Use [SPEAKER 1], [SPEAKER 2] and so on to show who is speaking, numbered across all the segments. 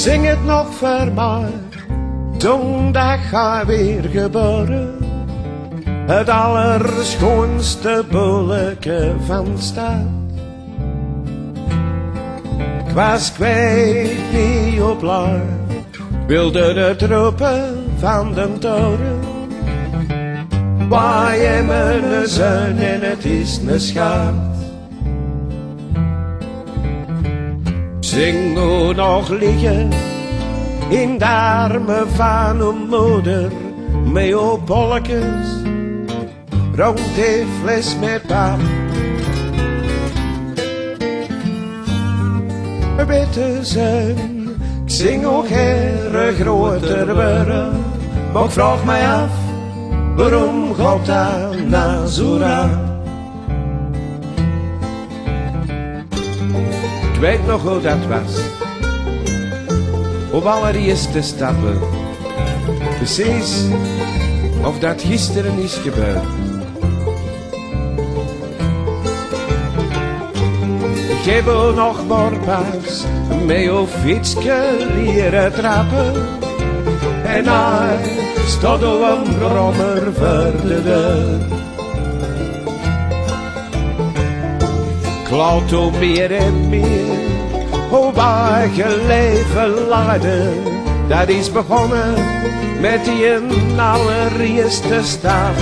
[SPEAKER 1] Zing het nog voor mij, toen dat ga weer geboren. Het allerschoonste bolleke van de stad. Ik was kwijt niet op lang, wilde het roepen van de toren. Waar je mijn zon en het is een schat. Zing nu nog liggen in de armen van een moeder, met op bolletjes rond die fles met pap. Witte zon, ik zing ook her groter worden, maar ik vraag mij af, waarom gaat dat nou zo raar? Ik weet nog hoe dat was, op allereerste stappen. Precies of dat gisteren is gebeurd. Ik heb ook nog maar pas mee op fietsje leren trappen. En hij stond op een brommer voor de deur. Klaut op meer en meer, hoe waar je leven leiden. Dat is begonnen met die allereerste stap.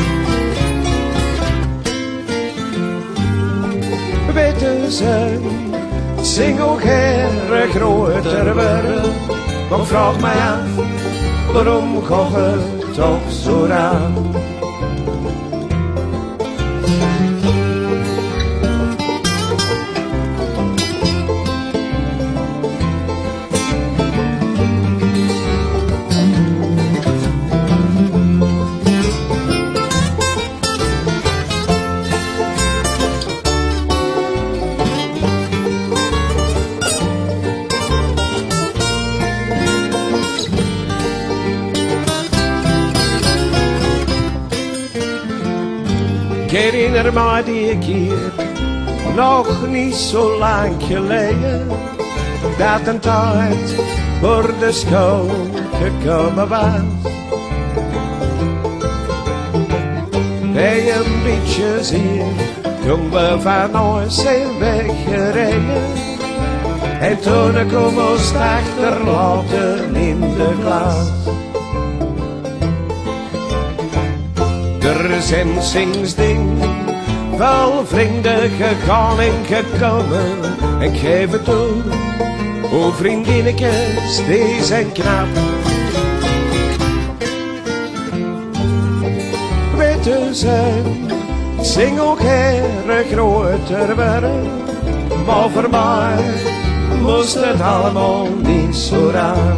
[SPEAKER 1] Witte zon, zing ook her groter worden. Maar vraag mij af, waarom gaat het toch zo raar? Ik herinner me die keer, nog niet zo lang geleden, dat een tijd voor de school gekomen was. Bij een beetje zeer, toen we van huis zijn weggereden. En toen ik ons achterlaten in de klas. Er zijn sindsdien wel vrienden gegaan en gekomen. En ik geef het toe, hoe vriendinnetjes, die zijn knap. Witte zon, zing ook her groter worden. Maar voor mij moest het allemaal niet zo raar.